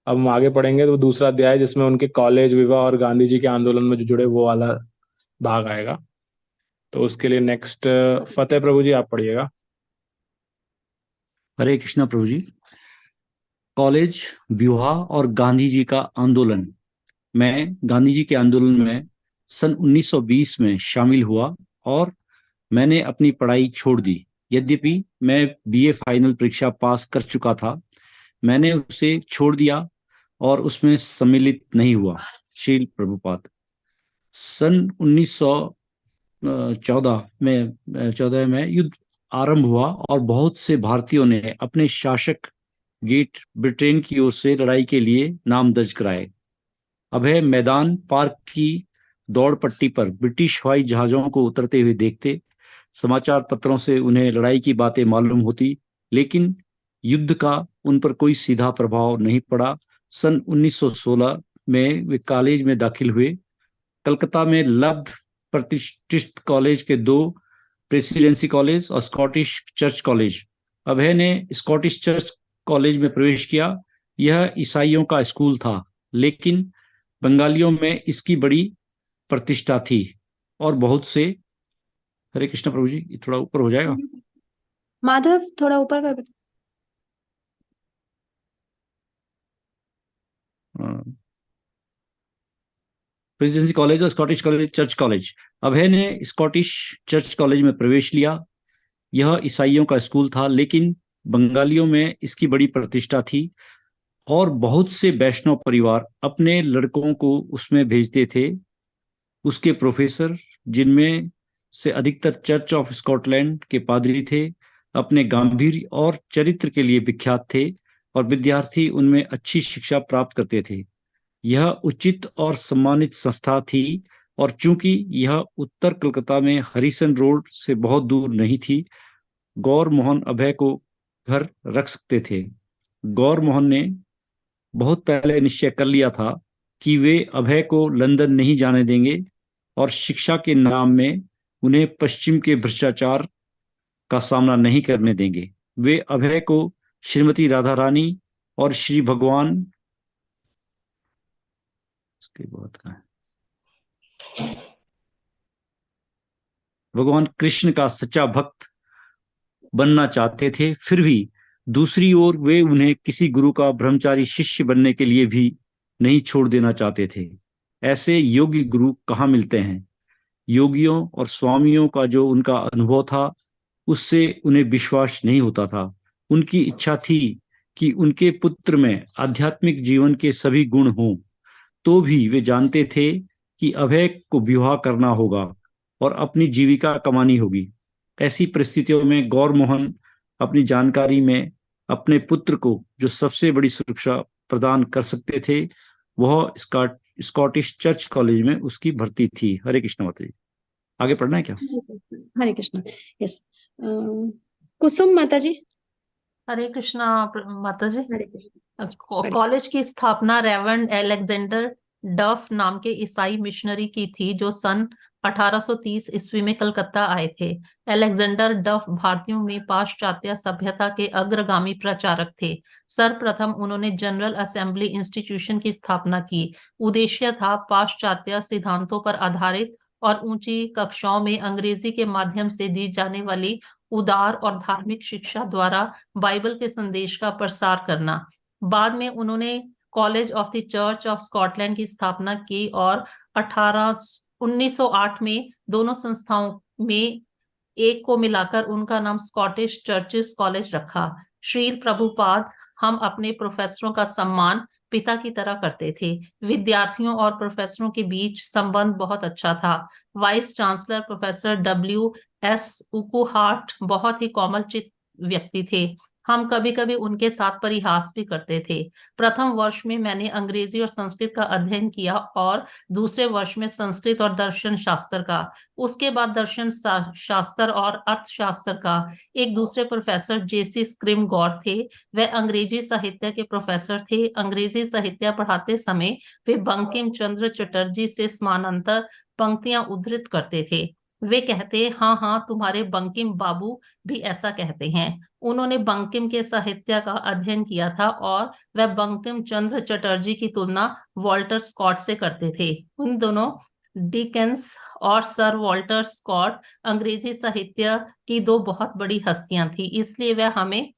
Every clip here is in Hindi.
अब हम आगे पढ़ेंगे तो दूसरा अध्याय जिसमें उनके कॉलेज, विवाह और गांधी जी के आंदोलन में जो जुड़े वो वाला भाग आएगा। तो उसके लिए नेक्स्ट फतेह प्रभु जी आप पढ़िएगा। हरे कृष्णा प्रभु जी। कॉलेज, विवाह और गांधी जी का आंदोलन। मैं गांधी जी के आंदोलन में सन 1920 में शामिल हुआ और मैंने अपनी पढ़ाई छोड़ दी। यद्यपि मैं बीए फाइनल परीक्षा पास कर चुका था, मैंने उसे छोड़ दिया और उसमें सम्मिलित नहीं हुआ। श्रील प्रभुपाद। सन 1914 में युद्ध आरंभ हुआ और बहुत से भारतीयों ने अपने शासक ग्रेट ब्रिटेन की ओर से लड़ाई के लिए नाम दर्ज कराए। अभय मैदान पार्क की दौड़ पट्टी पर ब्रिटिश हवाई जहाजों को उतरते हुए देखते। समाचार पत्रों से उन्हें लड़ाई की बातें मालूम होती, लेकिन युद्ध का उन पर कोई सीधा प्रभाव नहीं पड़ा। सन 1916 में वे कॉलेज में दाखिल हुए। कलकत्ता में लब्ध प्रतिष्ठित कॉलेज के दो, प्रेसिडेंसी कॉलेज और स्कॉटिश चर्च कॉलेज। अभय ने स्कॉटिश चर्च कॉलेज में प्रवेश किया। यह ईसाइयों का स्कूल था, लेकिन बंगालियों में इसकी बड़ी प्रतिष्ठा थी और बहुत से। हरे कृष्ण प्रभु जी, ये थोड़ा ऊपर हो जाएगा। माधव थोड़ा ऊपर कर। प्रेसिडेंसी कॉलेज और स्कॉटिश कॉलेज, चर्च कॉलेज। अभय ने स्कॉटिश चर्च कॉलेज में प्रवेश लिया। यह ईसाइयों का स्कूल था, लेकिन बंगालियों में इसकी बड़ी प्रतिष्ठा थी और बहुत से वैष्णव परिवार अपने लड़कों को उसमें भेजते थे। उसके प्रोफेसर, जिनमें से अधिकतर चर्च ऑफ स्कॉटलैंड के पादरी थे, अपने गंभीर और चरित्र के लिए विख्यात थे और विद्यार्थी उनमें अच्छी शिक्षा प्राप्त करते थे। यह उचित और सम्मानित संस्था थी और चूंकि यह उत्तर कलकत्ता में हरिसन रोड से बहुत दूर नहीं थी, गौर मोहन अभय को घर रख सकते थे। गौर मोहन ने बहुत पहले निश्चय कर लिया था कि वे अभय को लंदन नहीं जाने देंगे और शिक्षा के नाम में उन्हें पश्चिम के भ्रष्टाचार का सामना नहीं करने देंगे। वे अभय को श्रीमती राधा रानी और श्री भगवान, उसके बाद का भगवान कृष्ण का सच्चा भक्त बनना चाहते थे। फिर भी दूसरी ओर वे उन्हें किसी गुरु का ब्रह्मचारी शिष्य बनने के लिए भी नहीं छोड़ देना चाहते थे। ऐसे योगी गुरु कहाँ मिलते हैं? योगियों और स्वामियों का जो उनका अनुभव था, उससे उन्हें विश्वास नहीं होता था। उनकी इच्छा थी कि उनके पुत्र में आध्यात्मिक जीवन के सभी गुण हों, तो भी वे जानते थे कि अभय को विवाह करना होगा और अपनी जीविका कमानी होगी। ऐसी परिस्थितियों में गौर मोहन अपनी जानकारी में अपने पुत्र को जो सबसे बड़ी सुरक्षा प्रदान कर सकते थे, वह स्कॉटिश चर्च कॉलेज में उसकी भर्ती थी। हरे कृष्ण माता जी। आगे पढ़ना है क्या? हरे कृष्ण। यस, कुसुम माता जी। हरे कृष्णा माता जी। हरे कृष्ण। कॉलेज की स्थापना रेवरेंड अलेक्जेंडर डफ नाम के ईसाई मिशनरी की थी, जो सन 1830 ईस्वी में कलकत्ता आए थे। अलेक्जेंडर डफ भारतीयों में पाश्चात्य सभ्यता के अग्रगामी प्रचारक थे। सर्वप्रथम उन्होंने जनरल असेंबली इंस्टीट्यूशन की स्थापना की। उद्देश्य था पाश्चात्य सिद्धांतों पर आधारित और ऊंची कक्षाओं में अंग्रेजी के माध्यम से दी जाने वाली उदार और धार्मिक शिक्षा द्वारा बाइबल के संदेश का प्रसार करना। बाद में उन्होंने college of the church of Scotland की स्थापना की और 1908 में दोनों संस्थाओं में एक को मिलाकर उनका नाम स्कॉटिश चर्चिस कॉलेज रखा। श्रील प्रभुपाद हम अपने प्रोफेसरों का सम्मान पिता की तरह करते थे। विद्यार्थियों और प्रोफेसरों के बीच संबंध बहुत अच्छा था। Vice chancellor professor W.S. उकुहार्ट बहुत ही कोमलचित व्यक्ति थे। हम कभी कभी उनके साथ परिहास भी करते थे। प्रथम वर्ष में मैंने अंग्रेजी और संस्कृत का अध्ययन किया और दूसरे वर्ष में संस्कृत और दर्शन शास्त्र का। उसके बाद दर्शन शास्त्र और अर्थशास्त्र का। एक दूसरे प्रोफेसर जेसी स्क्रिम गौर थे। वे अंग्रेजी साहित्य के प्रोफेसर थे। अंग्रेजी साहित्य पढ़ाते समय वे बंकिम चंद्र चटर्जी से समानांतर पंक्तियां उद्धृत करते थे। वे कहते, हाँ हाँ, तुम्हारे बंकिम बाबू भी ऐसा कहते हैं। उन्होंने बंकिम के साहित्य का अध्ययन किया था और वह बंकिम चंद्र चटर्जी की तुलना वॉल्टर स्कॉट से करते थे। उन दोनों डिकेंस और सर वॉल्टर स्कॉट अंग्रेजी साहित्य की दो बहुत बड़ी हस्तियां थी, इसलिए वह हमें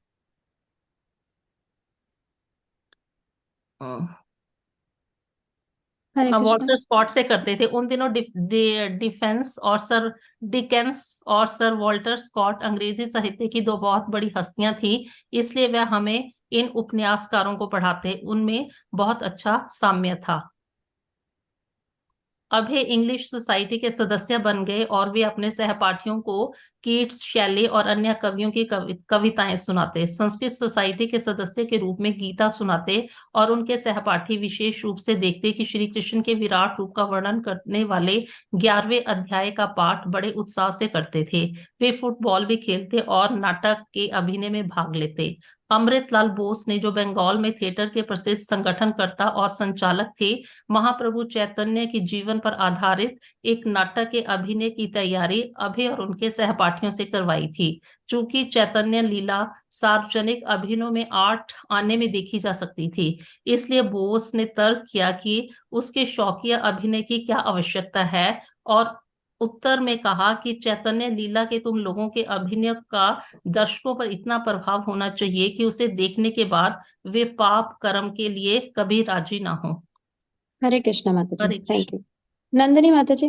हरे कृष्णा। वॉल्टर स्कॉट से करते थे। उन दिनों डिफेंस और सर डिकेंस और सर वॉल्टर स्कॉट अंग्रेजी साहित्य की दो बहुत बड़ी हस्तियां थी, इसलिए वह हमें इन उपन्यासकारों को पढ़ाते, उनमें बहुत अच्छा साम्य था। अब ये इंग्लिश सोसाइटी के सदस्य बन गए और वे अपने सहपाठियों को कीट्स, शैली और अन्य कवियों की कविताएं सुनाते। संस्कृत सोसाइटी के सदस्य के रूप में गीता सुनाते और उनके सहपाठी विशेष रूप से देखते कि श्री कृष्ण के विराट रूप का वर्णन करने वाले 11वें अध्याय का पाठ बड़े उत्साह से करते थे। वे फुटबॉल भी खेलते और नाटक के अभिनय में भाग लेते। अमृतलाल बोस ने, जो बंगाल में थिएटर के प्रसिद्ध संगठनकर्ता और संचालक थे, महाप्रभु चैतन्य के जीवन पर आधारित एक नाटक के अभिनय की तैयारी अभय और उनके सहपाठियों से करवाई थी। चूंकि चैतन्य लीला सार्वजनिक अभिनयों में 8 आने में देखी जा सकती थी, इसलिए बोस ने तर्क किया कि उसके शौकिया अभिनय की क्या आवश्यकता है, और उत्तर में कहा कि चैतन्य लीला के तुम लोगों के अभिनय का दर्शकों पर इतना प्रभाव होना चाहिए कि उसे देखने के बाद वे पाप कर्म के लिए कभी राजी ना हो। हरे कृष्णा माता जी, हरे थैंक यू। नंदिनी माता जी।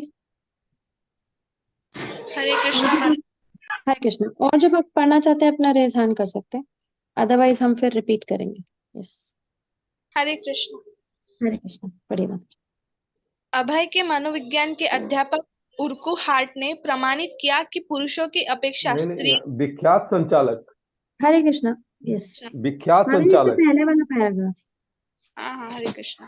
हरे कृष्णा हरे कृष्णा। और जब आप पढ़ना चाहते हैं अपना रेज हैंड कर सकते हैं, अदरवाइज हम फिर रिपीट करेंगे। यस। हरे कृष्णा। हरे कृष्णा, पढ़िए माता जी। अभय के मनोविज्ञान के अध्यापक उर्कू हार्ट ने प्रमाणित किया कि पुरुषों की अपेक्षा स्त्री विख्यात संचालक। हरे कृष्णा। यस। विख्यात अभी इससे संचालक। पहले वाला पैराग्राफ। हाँ, हरे कृष्णा।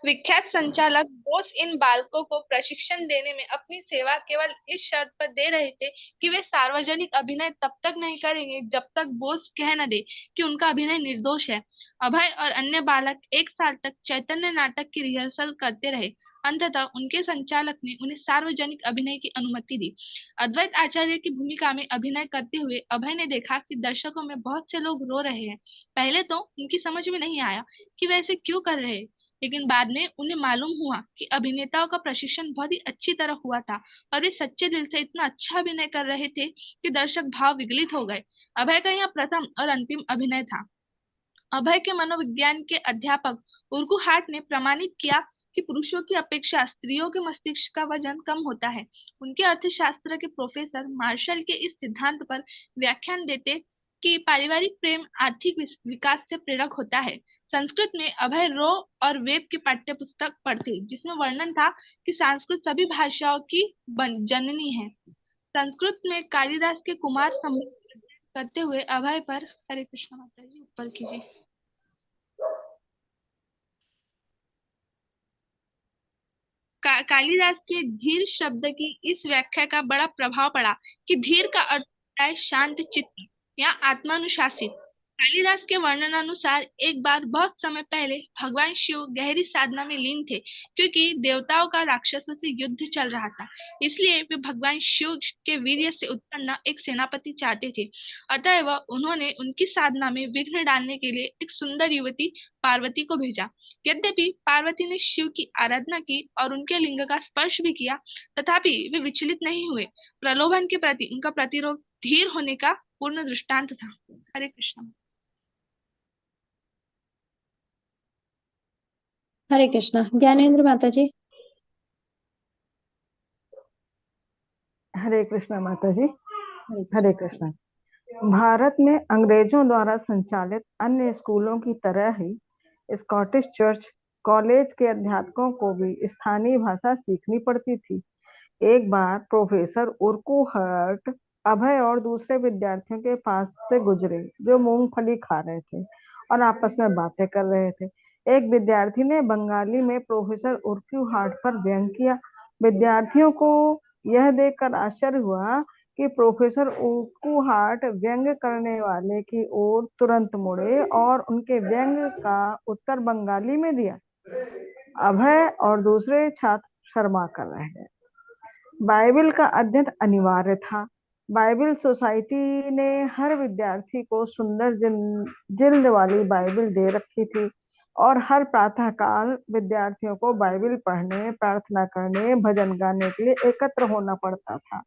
विख्यात संचालक बोस इन बालकों को प्रशिक्षण देने में अपनी सेवा केवल इस शर्त पर दे रहे थे कि वे सार्वजनिक अभिनय तब तक नहीं करेंगे जब तक बोस कह न दे कि उनका अभिनय निर्दोष है। अभय और अन्य बालक 1 साल तक चैतन्य नाटक की रिहर्सल करते रहे। अंततः उनके संचालक ने उन्हें सार्वजनिक अभिनय की अनुमति दी। अद्वैत आचार्य की भूमिका में अभिनय करते हुए अभय ने देखा कि दर्शकों में बहुत से लोग रो रहे हैं। पहले तो उनकी समझ में नहीं आया कि वे ऐसे क्यों कर रहे हैं, लेकिन बाद में उन्हें मालूम हुआ कि अभिनेताओं का प्रशिक्षण बहुत ही अच्छी तरह हुआ था और वे सच्चे दिल से इतना अच्छा अभिनय कर रहे थे कि दर्शक भाव विगलित हो गए। अभय का यह प्रथम और अंतिम अभिनय था। अभय के मनोविज्ञान के अध्यापक उर्कू हार्ट ने प्रमाणित किया कि पुरुषों की अपेक्षा स्त्रियों के मस्तिष्क का वजन कम होता है। उनके अर्थशास्त्र के प्रोफेसर मार्शल के इस सिद्धांत पर व्याख्यान देते कि पारिवारिक प्रेम आर्थिक विकास से प्रेरक होता है। संस्कृत में अभय रो और वेद की पाठ्य पुस्तक पढ़ते, जिसमें वर्णन था कि संस्कृत सभी भाषाओं की जननी है। संस्कृत में कालिदास के कुमार संभव करते हुए अभय पर, हरे कृष्ण माता जी, ऊपर कीजिए। कालिदास के धीर शब्द की इस व्याख्या का बड़ा प्रभाव पड़ा कि धीर का अर्थ है शांत चित्त या आत्मानुशासित। कालिदास के वर्णनानुसार एक बार बहुत समय पहले भगवान शिव गहरी साधना में लीन थे, क्योंकि देवताओं का राक्षसों से युद्ध चल रहा था। इसलिए वे भगवान शिव के वीर्य से उत्पन्न एक सेनापति चाहते थे। अतएव उन्होंने उनकी साधना में विघ्न डालने के लिए एक सुंदर युवती पार्वती को भेजा। यद्यपि पार्वती ने शिव की आराधना की और उनके लिंग का स्पर्श भी किया, तथापि वे विचलित नहीं हुए। प्रलोभन के प्रति उनका प्रतिरोध धीर होने का पूर्ण दृष्टांत था। हरे कृष्ण। हरे कृष्णा। ज्ञानेंद्र माता जी। हरे कृष्णा माता जी। हरे कृष्णा। भारत में अंग्रेजों द्वारा संचालित अन्य स्कूलों की तरह ही स्कॉटिश चर्च कॉलेज के अध्यापकों को भी स्थानीय भाषा सीखनी पड़ती थी। एक बार प्रोफेसर उर्कू हार्ट अभय और दूसरे विद्यार्थियों के पास से गुजरे जो मूंगफली खा रहे थे और आपस में बातें कर रहे थे। एक विद्यार्थी ने बंगाली में प्रोफेसर उर्कू हार्ट पर व्यंग किया। विद्यार्थियों को यह देखकर आश्चर्य हुआ कि प्रोफेसर उर्कू हार्ट व्यंग करने वाले की ओर तुरंत मुड़े और उनके व्यंग का उत्तर बंगाली में दिया। अभय और दूसरे छात्र शर्मा कर रहे हैं। बाइबल का अध्ययन अनिवार्य था। बाइबल सोसाइटी ने हर विद्यार्थी को सुंदर जिल्द वाली बाइबल दे रखी थी और हर प्रातःकाल विद्यार्थियों को बाइबल पढ़ने, प्रार्थना करने, भजन गाने के लिए एकत्र होना पड़ता था।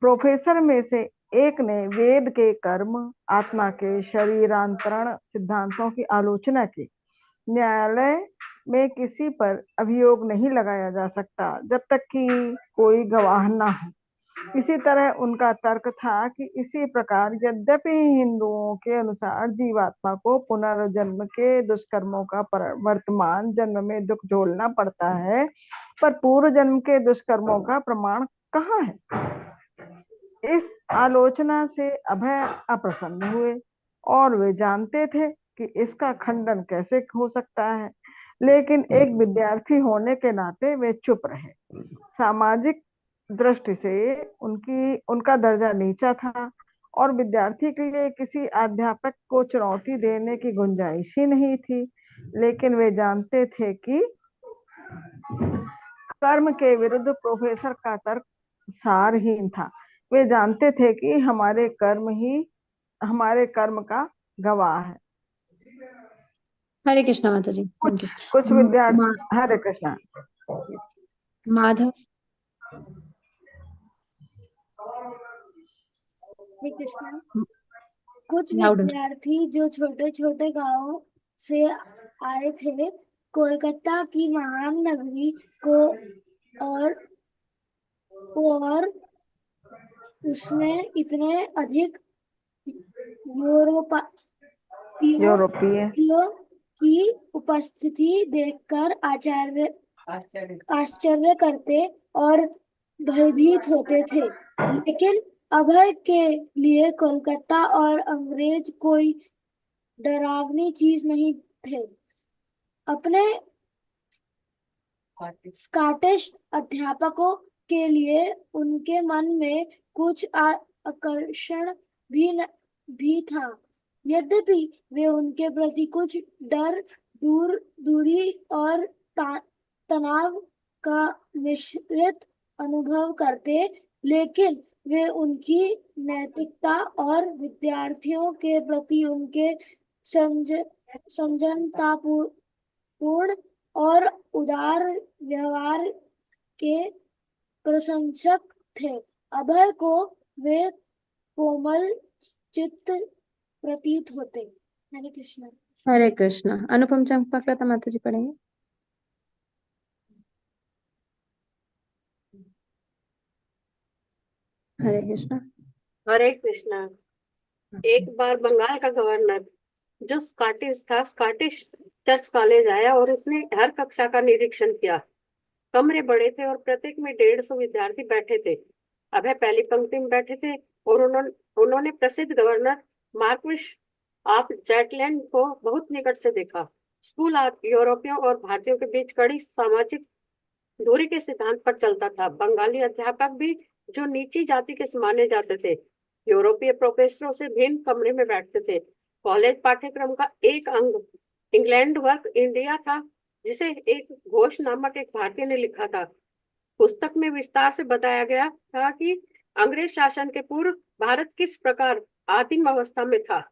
प्रोफेसर में से एक ने वेद के कर्म, आत्मा के शरीरांतरण सिद्धांतों की आलोचना की। न्यायालय में किसी पर अभियोग नहीं लगाया जा सकता जब तक कि कोई गवाह न हो। इसी तरह उनका तर्क था कि इसी प्रकार यद्यपि हिंदुओं के अनुसार जीवात्मा को पुनर्जन्म के दुष्कर्मों का वर्तमान जन्म में दुख झेलना पड़ता है, पर पूर्व जन्म के दुष्कर्मों का प्रमाण कहाँ है। इस आलोचना से अभय अप्रसन्न हुए और वे जानते थे कि इसका खंडन कैसे हो सकता है, लेकिन एक विद्यार्थी होने के नाते वे चुप रहे। सामाजिक दृष्टि से उनका दर्जा नीचा था और विद्यार्थी के लिए किसी अध्यापक को चुनौती देने की गुंजाइश ही नहीं थी, लेकिन वे जानते थे कि कर्म के विरुद्ध प्रोफेसर का तर्क सारहीन था। वे जानते थे कि हमारे कर्म ही हमारे कर्म का गवाह है। हरे कृष्णा माता जी। कुछ विद्यार्थी हरे कृष्णा। माधव। कुछ विद्यार्थी जो छोटे छोटे गांवों से आए थे, कोलकाता की महान नगरी को और उसमें इतने अधिक यूरोपीय की उपस्थिति देखकर आश्चर्य करते और भयभीत होते थे। लेकिन अभय के लिए कोलकाता और अंग्रेज कोई डरावनी चीज नहीं थे। अपने स्कॉटिश अध्यापकों के लिए उनके मन में कुछ आकर्षण भी था, यद्यपि वे उनके प्रति कुछ डर, दूरी और तनाव का मिश्रित अनुभव करते, लेकिन वे उनकी नैतिकता और विद्यार्थियों के प्रति उनके संजनतापूर्ण और उदार व्यवहार के प्रशंसक थे। अभय को वे कोमल चित्त प्रतीत होते। हरे कृष्णा। हरे कृष्णा। अनुपम चंपकलता माता जी पढ़ेंगे। हरे कृष्णा। हरे कृष्णा। एक बार बंगाल का गवर्नर जो स्कॉटिश था, स्कॉटिश चर्च कॉलेज आया और उसने हर कक्षा का निरीक्षण किया। कमरे बड़े थे और प्रत्येक में 150 विद्यार्थी बैठे थे। अभय पहली पंक्ति में बैठे थे और उन्होंने प्रसिद्ध गवर्नर मार्क्विस ऑफ जेटलैंड को बहुत निकट से देखा। स्कूल यूरोपियों और भारतीयों के बीच कड़ी सामाजिक दूरी के सिद्धांत पर चलता था। बंगाली अध्यापक भी जो नीची जाति के माने जाते थे, यूरोपीय प्रोफेसरों से भिन्न कमरे में बैठते थे। कॉलेज पाठ्यक्रम का एक अंग इंग्लैंड वर्क इंडिया था, जिसे एक घोष नामक एक भारतीय ने लिखा था। पुस्तक में विस्तार से बताया गया था कि अंग्रेज शासन के पूर्व भारत किस प्रकार आदिम अवस्था में था।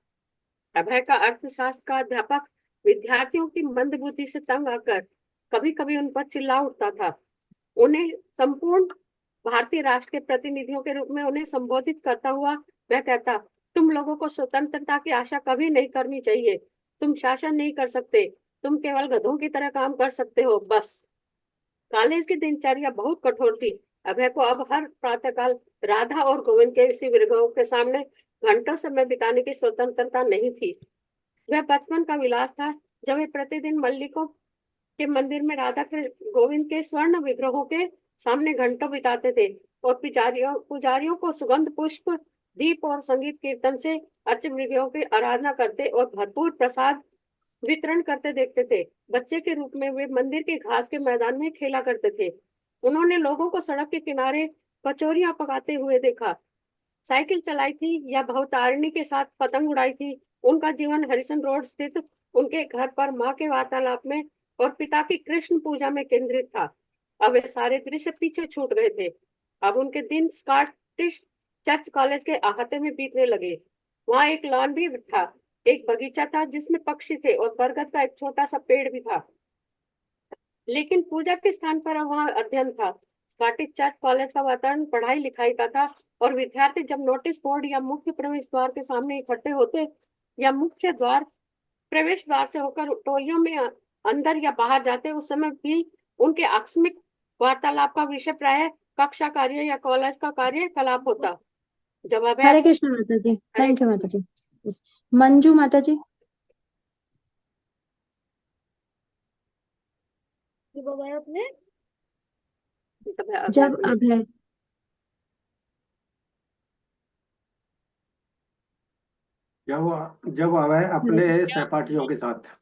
अभय का अर्थशास्त्र का अध्यापक विद्यार्थियों की मंद बुद्धि से तंग आकर कभी कभी उन पर चिल्ला उठता था। उन्हें संपूर्ण भारतीय राष्ट्र के प्रतिनिधियों के रूप में उन्हें संबोधित करता हुआ वह कहता, तुम लोगों को स्वतंत्रता की आशा कभी नहीं करनी चाहिए। तुम शासन नहीं कर सकते, तुम केवल गधों की तरह काम कर सकते हो, बस। कॉलेज की दिनचर्या बहुत कठोर थी। अभय को अब हर प्रातःकाल राधा और गोविंद के शिविरगृहों के सामने घंटों समय बिताने की स्वतंत्रता नहीं थी। वह बचपन का विलास था जब वे प्रतिदिन मल्लिकों के मंदिर में राधा के गोविंद के स्वर्ण विग्रहों के सामने घंटों बिताते थे और पुजारियों को सुगंध पुष्प, दीप और संगीत कीर्तन से अर्च विग्रहों की आराधना करते और भरपूर प्रसाद वितरण करते देखते थे। बच्चे के रूप में वे मंदिर के घास के मैदान में खेला करते थे। उन्होंने लोगों को सड़क के किनारे कचौरियां पकाते हुए देखा, साइकिल चलाई थी या भवतारिणी के साथ पतंग उड़ाई थी। उनका जीवन हरिसन रोड स्थित उनके घर पर माँ के वार्तालाप में और पिता की कृष्ण पूजा में केंद्रित था। अब वे सारे दृश्य पीछे छूट गए थे। अब उनके दिन स्कॉटिश चर्च कॉलेज के अहाते में बीतने लगे। वहां एक लॉन भी था, एक बगीचा था जिसमें पक्षी थे और बरगद का एक छोटा सा पेड़ भी था। लेकिन पूजा के स्थान पर वहां अध्ययन था। स्कॉटिश चर्च कॉलेज का वातावरण पढ़ाई लिखाई का था और विद्यार्थी जब नोटिस बोर्ड या मुख्य प्रवेश द्वार के सामने इकट्ठे होते या मुख्य द्वार प्रवेश द्वार से होकर टोलियों में अंदर या बाहर जाते, उस समय भी उनके आकस्मिक वार्तालाप का विषय प्रायः कक्षा कार्य या कॉलेज का कार्यकलाप होता। जवाब है हरे कृष्ण माता जी, थैंक यू माता जी। Yes. मंजू माता जी। अपने जब अभय जब अभय अपने सहपाठियों के साथ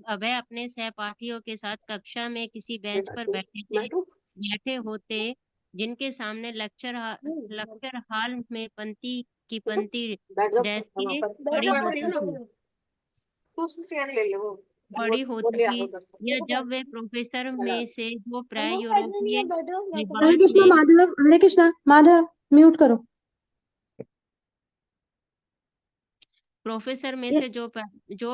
अभय अपने सहपाठियों के साथ कक्षा में किसी बेंच पर बैठे होते जिनके सामने लेक्चर हॉल में पंक्ति की पंक्ति डेस्कें बड़ी होती थी, या जब वे प्रोफेसर में से जो प्राय यूरोपीय हरे कृष्ण माधव, हरे कृष्ण माधव, म्यूट करो। प्रोफेसर में से जो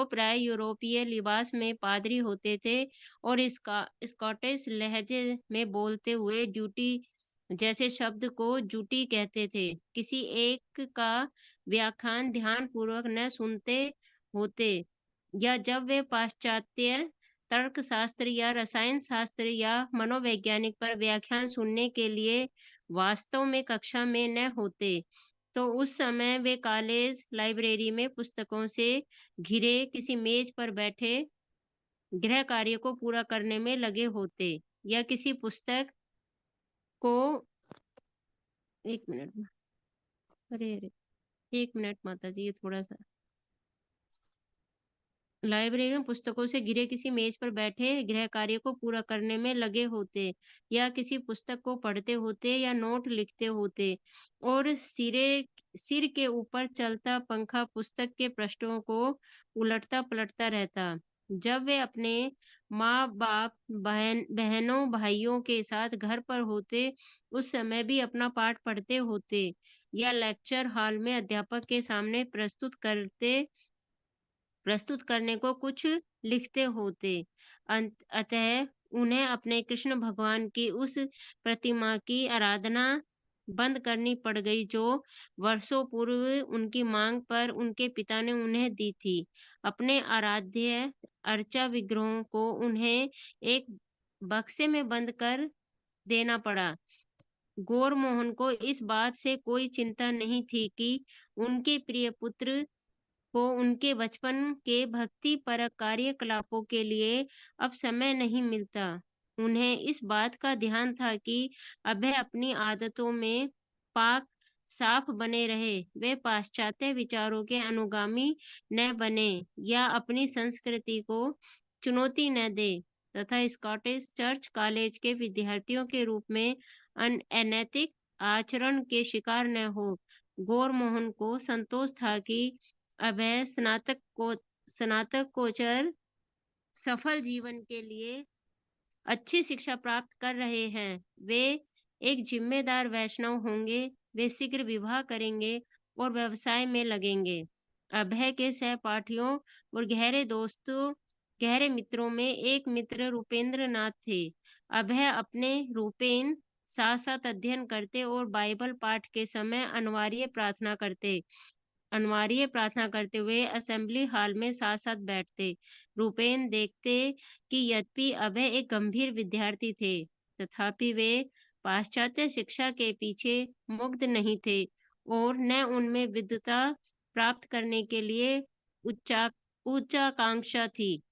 प्राय यूरोपीय लिबास में पादरी होते थे और इसका स्कॉटिश लहजे में बोलते हुए ड्यूटी जैसे शब्द को ड्यूटी कहते थे, किसी एक का व्याख्यान ध्यान पूर्वक न सुनते होते, या जब वे पाश्चात्य तर्कशास्त्र या रसायन शास्त्र या मनोवैज्ञानिक पर व्याख्यान सुनने के लिए वास्तव में कक्षा में न होते, तो उस समय वे कॉलेज लाइब्रेरी में पुस्तकों से घिरे किसी मेज पर बैठे गृह कार्य को पूरा करने में लगे होते, या किसी पुस्तक को एक मिनट अरे 1 मिनट माता जी, ये थोड़ा सा लाइब्रेरी में पुस्तकों से घिरे किसी मेज पर बैठे गृह कार्य को पूरा करने में लगे होते, या किसी पुस्तक को पढ़ते होते या नोट लिखते होते, और सिर के ऊपर चलता पंखा पुस्तक के पृष्ठों को उलटता पलटता रहता। जब वे अपने माँ बाप बहनों भाइयों के साथ घर पर होते, उस समय भी अपना पाठ पढ़ते होते या लेक्चर हॉल में अध्यापक के सामने प्रस्तुत करने को कुछ लिखते होते। अतः उन्हें अपने कृष्ण भगवान की उस प्रतिमा की आराधना बंद करनी पड़ गई जो वर्षों पूर्व उनकी मांग पर उनके पिता ने उन्हें दी थी। अपने आराध्य अर्चा विग्रहों को उन्हें एक बक्से में बंद कर देना पड़ा। गौर मोहन को इस बात से कोई चिंता नहीं थी कि उनके प्रिय पुत्र को उनके बचपन के भक्ति परक कार्यकलापों के लिए अब समय नहीं मिलता। उन्हें इस बात का ध्यान था कि अभय अपनी आदतों में पाक साफ बने रहे, वे पाश्चात्य विचारों के अनुगामी न बने या अपनी संस्कृति को चुनौती न दे, तथा स्कॉटिश चर्च कॉलेज के विद्यार्थियों के रूप में अनैतिक आचरण के शिकार न हो। गौर मोहन को संतोष था कि अभय स्नातकोत्तर सफल जीवन के लिए अच्छी शिक्षा प्राप्त कर रहे हैं। वे एक जिम्मेदार वैष्णव होंगे, वे शीघ्र विवाह करेंगे और व्यवसाय में लगेंगे। अभय के सहपाठियों और गहरे मित्रों में एक मित्र रूपेंद्र नाथ थे। अभय अपने रूपेन साथ साथ अध्ययन करते और बाइबल पाठ के समय अनिवार्य प्रार्थना करते हुए असेंबली हॉल में साथ साथ बैठते। रूपेन देखते कि यद्यपि अभय एक गंभीर विद्यार्थी थे, तथापि वे पाश्चात्य शिक्षा के पीछे मुग्ध नहीं थे और न उनमें विद्वता प्राप्त करने के लिए उच्चाकांक्षा थी।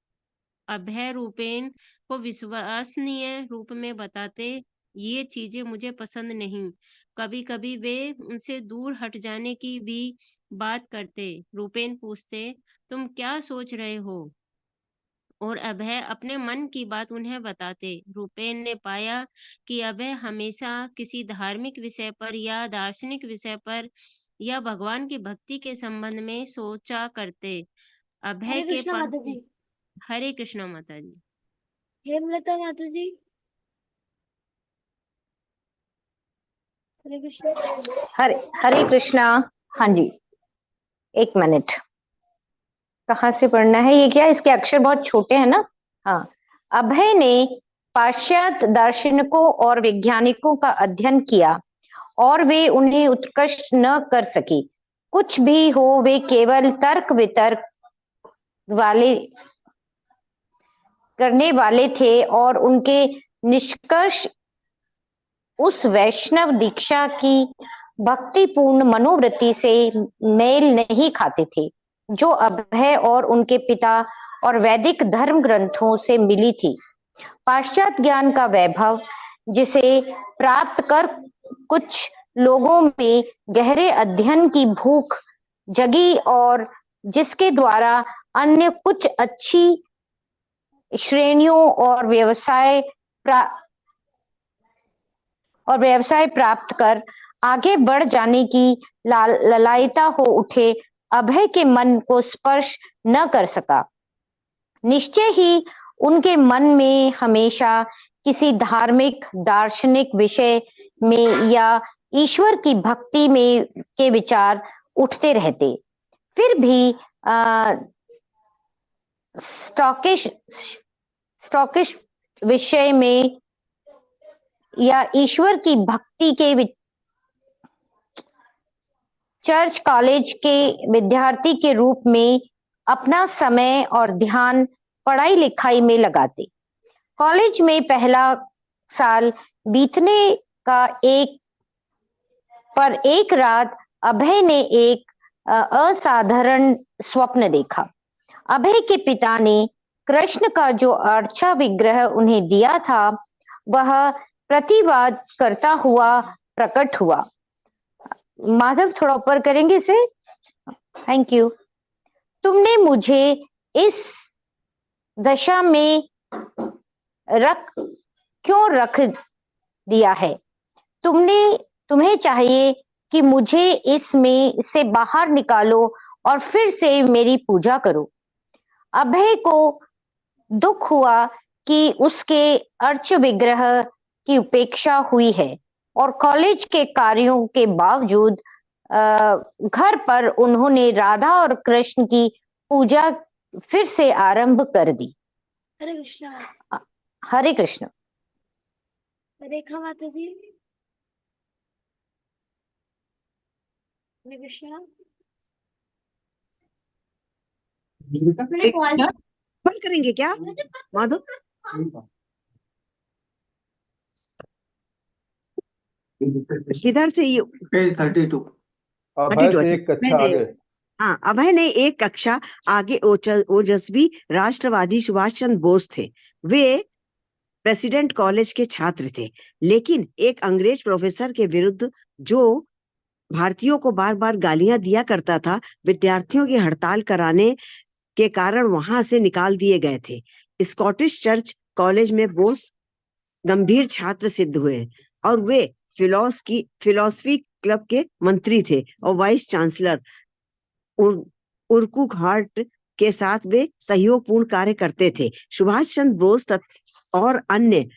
अभय रूपेन को विश्वसनीय रूप में बताते, ये चीजें मुझे पसंद नहीं। कभी कभी वे उनसे दूर हट जाने की भी बात करते। रूपेन पूछते, तुम क्या सोच रहे हो? और अभय अपने मन की बात उन्हें बताते। रूपेन ने पाया कि अभय हमेशा किसी धार्मिक विषय पर या दार्शनिक विषय पर या भगवान की भक्ति के संबंध में सोचा करते। अभय के हरे कृष्णा माता जी। हेमलता माता जी। हरे कृष्णा। हरे हरे कृष्णा। हाँ जी, एक मिनट, कहाँ से पढ़ना है ये? क्या इसके अक्षर बहुत छोटे हैं ना? हाँ। अभय ने पाश्चात्य दार्शनिकों और वैज्ञानिकों का अध्ययन किया और वे उन्हें उत्कृष्ट न कर सके। कुछ भी हो, वे केवल तर्क वितर्क वाले करने वाले थे और उनके निष्कर्ष उस वैष्णव दीक्षा की भक्तिपूर्ण मनोवृत्ति से मेल नहीं खाते थे जो अभय और उनके पिता और वैदिक धर्म ग्रंथों से मिली थी। पाश्चात्य ज्ञान का वैभव जिसे प्राप्त कर कुछ लोगों में गहरे अध्ययन की भूख जगी और जिसके द्वारा अन्य कुछ अच्छी श्रेणियों और व्यवसाय प्राप्त कर आगे बढ़ जाने की ललायता हो उठे, अभय के मन को स्पर्श न कर सका। निश्चय ही उनके मन में हमेशा किसी धार्मिक दार्शनिक विषय में या ईश्वर की भक्ति में के विचार उठते रहते। फिर भी स्टॉकिश विषय में या ईश्वर की भक्ति के चर्च कॉलेज के विद्यार्थी के रूप में अपना समय और ध्यान पढ़ाई लिखाई में लगाते। कॉलेज में पहला साल बीतने का एक रात अभय ने एक असाधारण स्वप्न देखा। अभय के पिता ने कृष्ण का जो अर्चा विग्रह उन्हें दिया था वह प्रतिवाद करता हुआ प्रकट हुआ। माधव थोड़ा ऊपर करेंगे इसे, थैंक यू। तुमने मुझे इस दशा में क्यों रख दिया है? तुम्हें चाहिए कि मुझे इसमें से बाहर निकालो और फिर से मेरी पूजा करो। अभय को दुख हुआ कि उसके अर्च विग्रह की उपेक्षा हुई है और कॉलेज के कार्यों के बावजूद घर पर उन्होंने राधा और कृष्ण की पूजा फिर से आरंभ कर दी। हरे कृष्णा। हरे कृष्ण। रेखा माता जी। हरे कृष्णा। कॉल करेंगे क्या माधव? इधर से ये पेज 32। अभय से एक कक्षा आगे। हाँ, अभय ने एक कक्षा आगे ओजस्वी राष्ट्रवादी सुभाष चंद्र बोस थे। वे प्रेसिडेंट कॉलेज के छात्र थे, लेकिन एक अंग्रेज प्रोफेसर के विरुद्ध जो भारतीयों को बार बार गालियां दिया करता था, विद्यार्थियों की हड़ताल कराने के कारण वहां से निकाल दिए गए थे। स्कॉटिश चर्च कॉलेज में बोस गंभीर छात्र सिद्ध हुए और वे फिलॉसफी क्लब के मंत्री थे और वाइस चांसलर। उर्कुक हार्ट के साथ वे सहयोगपूर्ण कार्य करते थे। सुभाष चंद्र बोस और अन्य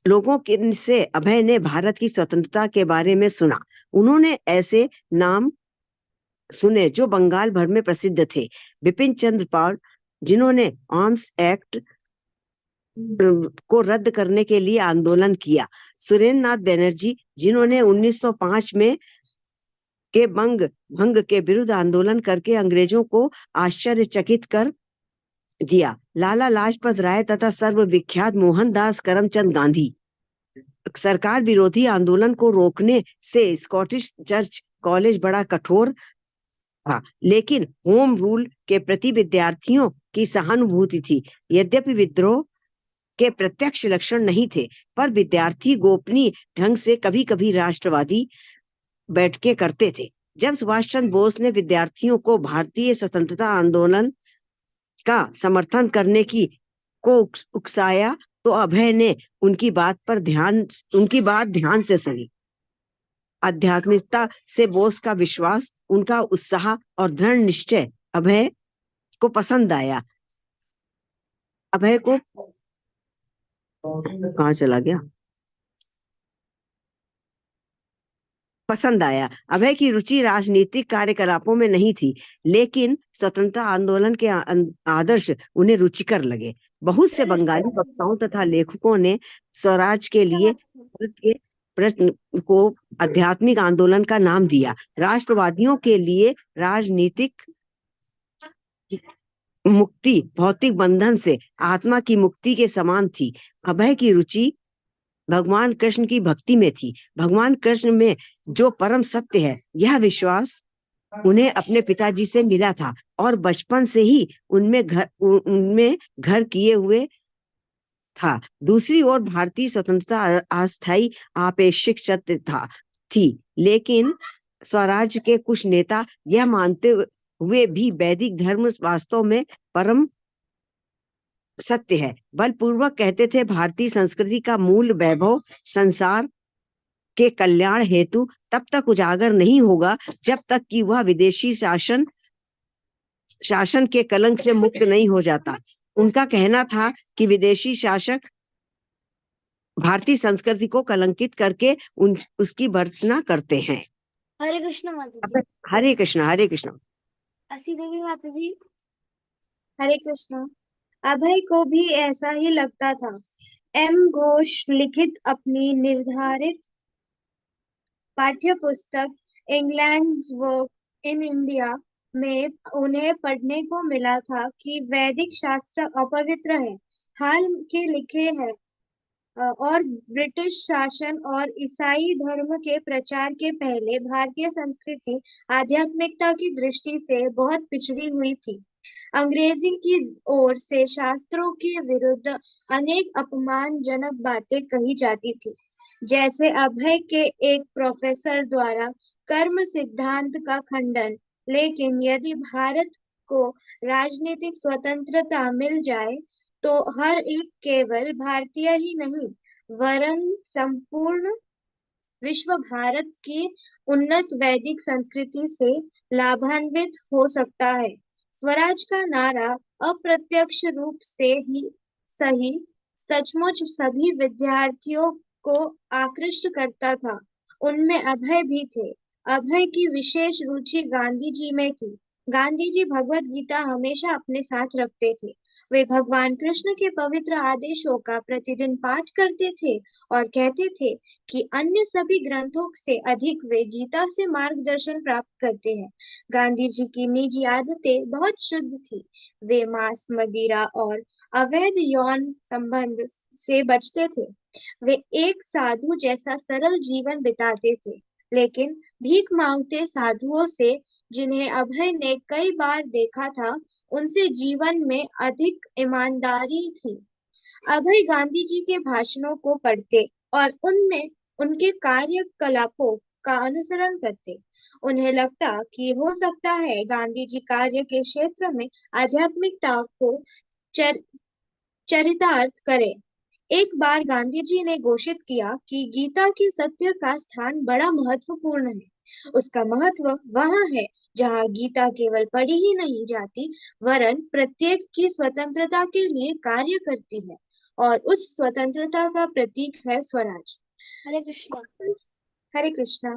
लोगों से अभय ने भारत की स्वतंत्रता के बारे में सुना। उन्होंने ऐसे नाम सुने जो बंगाल भर में प्रसिद्ध थे। बिपिन चंद्र पाल, जिन्होंने आर्म्स एक्ट को रद्द करने के लिए आंदोलन किया। सुरेंद्र नाथ बनर्जी, जिन्होंने 1905 में के भंग के विरुद्ध आंदोलन करके अंग्रेजों को आश्चर्यचकित कर दिया। लाला लाजपत राय तथा सर्वविख्यात मोहनदास करमचंद गांधी। सरकार विरोधी आंदोलन को रोकने से स्कॉटिश चर्च कॉलेज बड़ा कठोर था, लेकिन होम रूल के प्रति विद्यार्थियों की सहानुभूति थी। यद्यपि विद्रोह के प्रत्यक्ष लक्षण नहीं थे, पर विद्यार्थी गोपनीय ढंग से कभी कभी राष्ट्रवादी बैठकें करते थे। जब सुभाष चंद्र बोस ने विद्यार्थियों को भारतीय स्वतंत्रता आंदोलन का समर्थन करने को उकसाया तो अभय ने उनकी बात ध्यान से सुनी। आध्यात्मिकता से बोस का विश्वास, उनका उत्साह और दृढ़ निश्चय अभय को पसंद आया। अभय को कहाँ चला गया? पसंद आया। अभय की रुचि राजनीतिक कार्यकलापों में नहीं थी, लेकिन स्वतंत्रता आंदोलन के आदर्श उन्हें रुचिकर लगे। बहुत से बंगाली वक्ताओं तथा लेखकों ने स्वराज के लिए भारत के प्रश्न को आध्यात्मिक आंदोलन का नाम दिया। राष्ट्रवादियों के लिए राजनीतिक मुक्ति भौतिक बंधन से आत्मा की मुक्ति के समान थी। अभय की रुचि भगवान कृष्ण की भक्ति में थी। भगवान कृष्ण में जो परम सत्य है, यह विश्वास उन्हें अपने पिताजी से मिला था और बचपन से ही उनमें घर किए हुए था। दूसरी ओर भारतीय स्वतंत्रता अस्थायी आपेक्षिक सत्य थी, लेकिन स्वराज के कुछ नेता यह मानते हुए भी वैदिक धर्म वास्तव में परम सत्य है, बलपूर्वक कहते थे भारतीय संस्कृति का मूल वैभव संसार के कल्याण हेतु तब तक उजागर नहीं होगा जब तक कि वह विदेशी शासन के कलंक से मुक्त नहीं हो जाता। उनका कहना था कि विदेशी शासक भारतीय संस्कृति को कलंकित करके उसकी भर्त्सना करते हैं। हरे कृष्ण माता जी। हरे कृष्ण हरे कृष्ण। अस्सी देवी माता जी। हरे कृष्ण। अभय को भी ऐसा ही लगता था। एम घोष लिखित अपनी निर्धारित पाठ्य पुस्तक इंग्लैंड्स वर्क इन इंडिया में उन्हें पढ़ने को मिला था कि वैदिक शास्त्र अपवित्र है, हाल के लिखे हैं और ब्रिटिश शासन और ईसाई धर्म के प्रचार के पहले भारतीय संस्कृति आध्यात्मिकता की दृष्टि से बहुत पिछड़ी हुई थी। अंग्रेजी की ओर से शास्त्रों के विरुद्ध अनेक अपमानजनक बातें कही जाती थी, जैसे अभय के एक प्रोफेसर द्वारा कर्म सिद्धांत का खंडन। लेकिन यदि भारत को राजनीतिक स्वतंत्रता मिल जाए तो हर एक केवल भारतीय ही नहीं वरन संपूर्ण विश्व भारत की उन्नत वैदिक संस्कृति से लाभान्वित हो सकता है। स्वराज का नारा अप्रत्यक्ष रूप से ही सही सचमुच सभी विद्यार्थियों को आकृष्ट करता था। उनमें अभय भी थे। अभय की विशेष रुचि गांधी जी में थी। गांधी जी भगवत गीता हमेशा अपने साथ रखते थे। वे भगवान कृष्ण के पवित्र आदेशों का प्रतिदिन पाठ करते थे और कहते थे कि अन्य सभी ग्रंथों से अधिक वे गीता से मार्गदर्शन प्राप्त करते हैं। गांधी जी की निजी आदतें बहुत शुद्ध थी। वे मांस, मदिरा और अवैध यौन संबंध से बचते थे। वे एक साधु जैसा सरल जीवन बिताते थे, लेकिन भीख मांगते साधुओं से, जिन्हें अभय ने कई बार देखा था, उनसे जीवन में अधिक ईमानदारी थी। अभय गांधी जी के भाषणों को पढ़ते और उनमें उनके कार्यकलापों का अनुसरण करते। उन्हें लगता कि हो सकता है गांधी जी कार्य के क्षेत्र में आध्यात्मिकता को चरितार्थ करें। एक बार गांधी जी ने घोषित किया कि गीता के सत्य का स्थान बड़ा महत्वपूर्ण है। उसका महत्व वहाँ है जहाँ गीता केवल पढ़ी ही नहीं जाती वरन प्रत्येक की स्वतंत्रता के लिए कार्य करती है, और उस स्वतंत्रता का प्रतीक है स्वराज। हरे कृष्णा। हरे कृष्णा।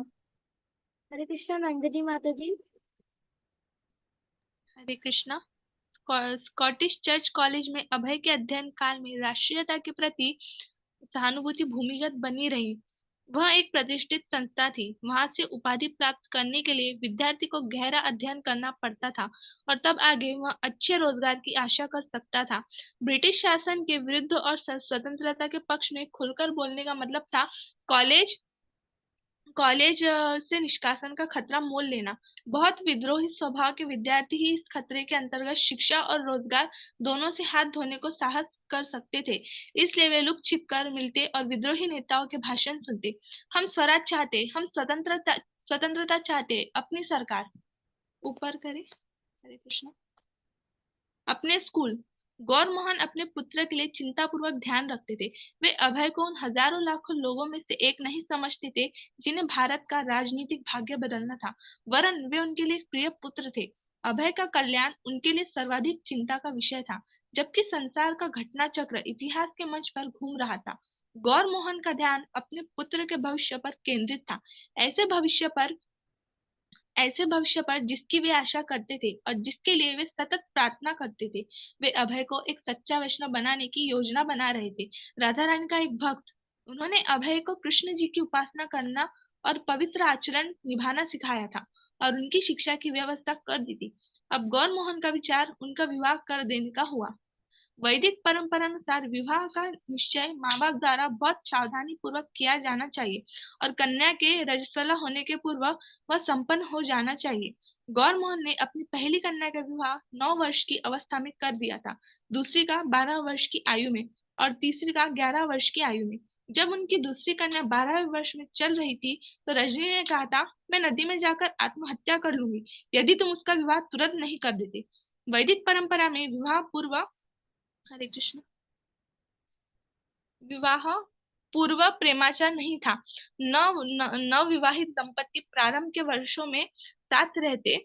हरे कृष्णा। नंदिनी माता जी। हरे कृष्णा। स्कॉटिश चर्च कॉलेज में अभय के अध्ययन काल में राष्ट्रीयता के प्रति सहानुभूति भूमिगत बनी रही। वह एक प्रतिष्ठित संस्था थी। वहां से उपाधि प्राप्त करने के लिए विद्यार्थी को गहरा अध्ययन करना पड़ता था और तब आगे वह अच्छे रोजगार की आशा कर सकता था। ब्रिटिश शासन के विरुद्ध और स्वतंत्रता के पक्ष में खुलकर बोलने का मतलब था कॉलेज से निष्कासन का खतरा मोल लेना। बहुत विद्रोही स्वभाव के विद्यार्थी ही इस खतरे के अंतर्गत शिक्षा और रोजगार दोनों से हाथ धोने को साहस कर सकते थे। इसलिए वे लुक छिप कर मिलते और विद्रोही नेताओं के भाषण सुनते। हम स्वराज चाहते, हम स्वतंत्रता चाहते, अपनी सरकार ऊपर करे। हरे कृष्ण। अपने स्कूल गौर मोहन अपने पुत्र के लिए चिंतापूर्वक ध्यान रखते थे। वे अभय को उन हजारों लाखों लोगों में से एक नहीं समझते थे जिन्हें भारत का राजनीतिक भाग्य बदलना था, वरन वे उनके लिए प्रिय पुत्र थे। अभय का कल्याण उनके लिए सर्वाधिक चिंता का विषय था। जबकि संसार का घटना चक्र इतिहास के मंच पर घूम रहा था, गौर मोहन का ध्यान अपने पुत्र के भविष्य पर केंद्रित था, ऐसे भविष्य पर जिसकी वे आशा करते थे और जिसके लिए वे सतत प्रार्थना करते थे। वे अभय को एक सच्चा वैष्णव बनाने की योजना बना रहे थे। राधा रानी का एक भक्त, उन्होंने अभय को कृष्ण जी की उपासना करना और पवित्र आचरण निभाना सिखाया था और उनकी शिक्षा की व्यवस्था कर दी थी। अब गौर मोहन का विचार उनका विवाह कर देने का हुआ। वैदिक परंपरा अनुसार विवाह का निश्चय माँ बाप द्वारा बहुत सावधानी पूर्वक किया जाना चाहिए और कन्या के रजस्वला होने के पूर्व वह संपन्न हो जाना चाहिए। गौर मोहन ने अपनी पहली कन्या का विवाह 9 वर्ष की अवस्था में कर दिया था, दूसरी का 12 वर्ष की आयु में और तीसरी का 11 वर्ष की आयु में। जब उनकी दूसरी कन्या 12वें वर्ष में चल रही थी तो रजनी ने कहा था, मैं नदी में जाकर आत्महत्या कर लूंगी यदि तुम उसका विवाह तुरंत नहीं कर देते। वैदिक परंपरा में विवाह पूर्व हरे कृष्ण विवाह पूर्व प्रेमाचार नहीं था। नवविवाहित दंपति प्रारंभ के वर्षों में साथ रहते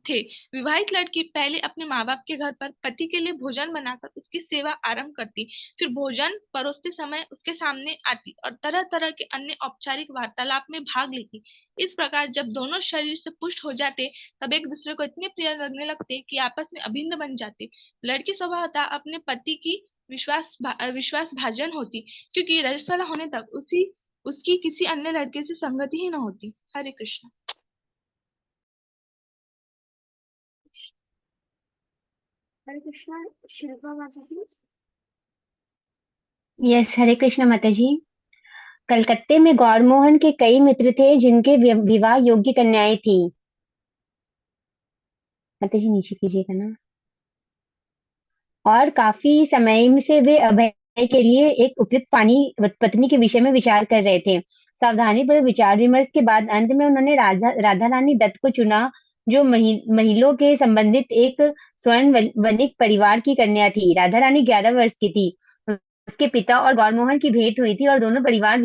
थे। विवाहित लड़की पहले अपने माँ बाप के घर पर पति के लिए भोजन बनाकर उसकी सेवा आरंभ करती, फिर भोजन परोसते समय उसके सामने आती और तरह तरह के अन्य औपचारिक वार्तालाप में भाग लेती। इस प्रकार जब दोनों शरीर से पुष्ट हो जाते तब एक दूसरे को इतने प्रिय लगने लगते कि आपस में अभिन्न बन जाते। लड़की स्वभावतः अपने पति की विश्वास भाजन होती, क्योंकि रजस्वला होने तक उसकी किसी अन्य लड़के से संगति ही न होती। हरे कृष्ण। हरे कृष्णा। शिल्पा माता जी। यस, हरे कृष्ण माता जी। कलकत्ते में गौर मोहन के कई मित्र थे जिनके विवाह योग्य कन्याएं थी। माता जी नीचे कीजिएगा ना। और काफी समय से वे अभय के लिए एक उपयुक्त पत्नी के विषय में विचार कर रहे थे। सावधानी पर विचार विमर्श के बाद अंत में उन्होंने राधा रानी दत्त को चुना, जो महिलों के संबंधित एक स्वर्ण वणिक परिवार की कन्या थी। राधा रानी 11 वर्ष की थी। उसके पिता और गौर मोहन की भेंट हुई थी और दोनों परिवार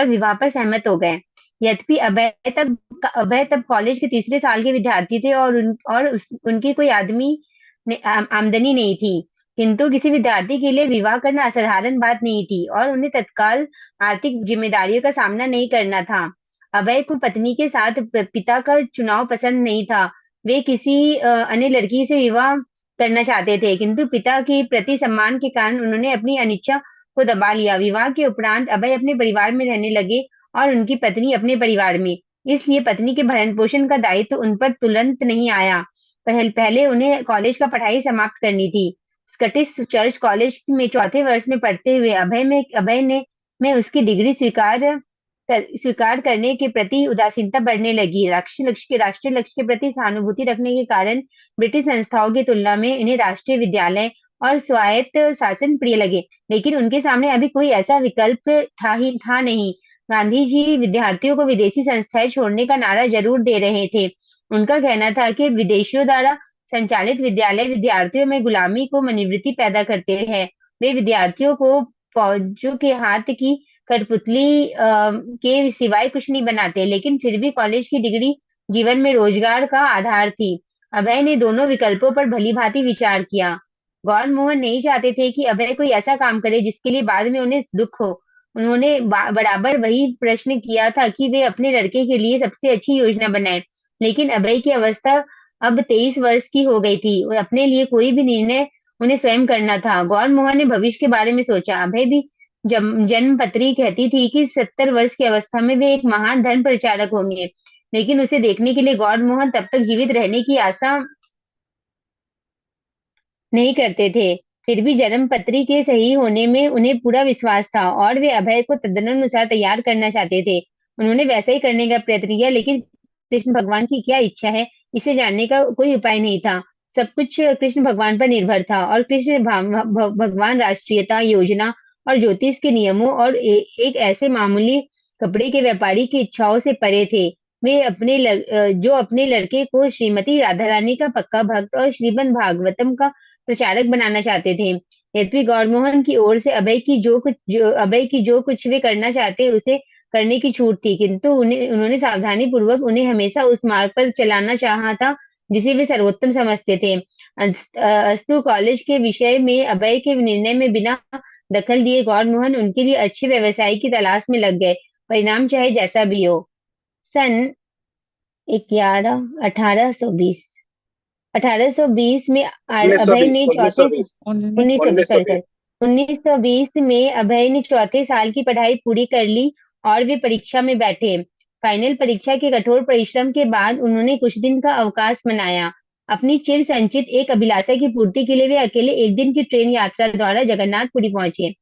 विवाह पर सहमत हो गए। यद्यपि अभय तब कॉलेज के तीसरे साल के विद्यार्थी थे और उनकी कोई आमदनी नहीं थी, किंतु किसी विद्यार्थी के लिए विवाह करना असाधारण बात नहीं थी और उन्हें तत्काल आर्थिक जिम्मेदारियों का सामना नहीं करना था। अभय को पत्नी के साथ पिता का चुनाव पसंद नहीं था। वे किसी अन्य लड़की से विवाह करना चाहते थे, किंतु पिता के प्रति सम्मान के कारण उन्होंने अपनी अनिच्छा को दबा लिया। विवाह के उपरांत अभय अपने परिवार में रहने लगे और उनकी पत्नी अपने परिवार में, इसलिए पत्नी के भरण पोषण का दायित्व उन पर तुरंत नहीं आया। पहले उन्हें कॉलेज का पढ़ाई समाप्त करनी थी। स्कॉटिश चर्च कॉलेज में चौथे वर्ष में पढ़ते हुए अभय ने उसकी डिग्री स्वीकार करने के प्रति उदासीनता बढ़ने लगी। राष्ट्रीय लक्ष्य के प्रति सहानुभूति रखने के कारण ब्रिटिश संस्थाओं की तुलना में इन्हें राष्ट्रीय विद्यालय और स्वायत्त शासन प्रिय लगे, लेकिन उनके सामने अभी कोई ऐसा विकल्प था नहीं। गांधी जी विद्यार्थियों को विदेशी संस्थाएं छोड़ने का नारा जरूर दे रहे थे। उनका कहना था कि विदेशियों द्वारा संचालित विद्यालय विद्यार्थियों में गुलामी को मनोवृत्ति पैदा करते हैं। वे विद्यार्थियों को फौजों के हाथ की कठपुतली के सिवाय कुछ नहीं बनाते, लेकिन फिर भी कॉलेज की डिग्री जीवन में रोजगार का आधार थी। अभय ने दोनों विकल्पों पर भलीभांति विचार किया। गौर मोहन नहीं चाहते थे कि अभय कोई ऐसा काम करे जिसके लिए बाद में उन्हें दुख हो। उन्होंने बराबर वही प्रश्न किया था कि वे अपने लड़के के लिए सबसे अच्छी योजना बनाएं, लेकिन अभय की अवस्था अब 23 वर्ष की हो गई थी और अपने लिए कोई भी निर्णय उन्हें स्वयं करना था। गौर मोहन ने भविष्य के बारे में सोचा। अभय भी जन्म पत्री कहती थी कि 70 वर्ष की अवस्था में वे एक महान धर्म प्रचारक होंगे, लेकिन उसे देखने के लिए गौर मोहन तब तक जीवित रहने की आशा नहीं करते थे। फिर भी जन्म पत्री के सही होने में उन्हें पूरा विश्वास था और वे अभय को तदनुसार तैयार करना चाहते थे। उन्होंने वैसा ही करने का प्रयत्न किया, लेकिन कृष्ण भगवान की क्या इच्छा है इसे जानने का कोई उपाय नहीं था। सब कुछ कृष्ण भगवान पर निर्भर था और कृष्ण भगवान राष्ट्रीयता, योजना और ज्योतिष के नियमों और एक ऐसे मामूली कपड़े के व्यापारी की इच्छाओं से परे थे। वे अपने लड़के को श्रीमती राधा रानी का पक्का भक्त और श्रीमद् भागवतम का प्रचारक बनाना चाहते थे। यद्यपि गौरमोहन की ओर से अभय की जो कुछ वे करना चाहते उसे करने की छूट थी, किंतु उन्होंने सावधानी पूर्वक उन्हें हमेशा उस मार्ग पर चलाना चाहा था जिसे वे सर्वोत्तम समझते थे। अस्तु कॉलेज के विषय में अभय के निर्णय में बिना दखल दिए गौरमोहन उनके लिए अच्छे व्यवसाय की तलाश में लग गए, परिणाम चाहे जैसा भी हो। सन 1820 में अभय ने 1920 में अभय ने चौथे साल की पढ़ाई पूरी कर ली और वे परीक्षा में बैठे। फाइनल परीक्षा के कठोर परिश्रम के बाद उन्होंने कुछ दिन का अवकाश मनाया। अपनी चिर संचित एक अभिलाषा की पूर्ति के लिए वे अकेले एक दिन की ट्रेन यात्रा द्वारा जगन्नाथपुरी पहुंचे।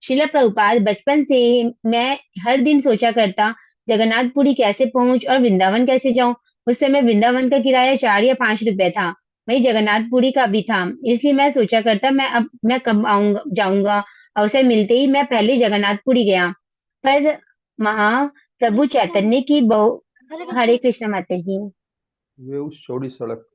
श्रील प्रभुपाद, बचपन से मैं हर दिन सोचा करता जगन्नाथपुरी कैसे पहुंच और वृंदावन कैसे जाऊं। उस समय वृंदावन का किराया 4 या 5 रुपए था, वही जगन्नाथपुरी का भी था। इसलिए मैं सोचा करता मैं कब जाऊंगा। अवसर मिलते ही मैं पहले जगन्नाथपुरी गया, पर महाप्रभु चैतन्य की बहु हरे कृष्ण माता जी वे उस चौड़ी सड़क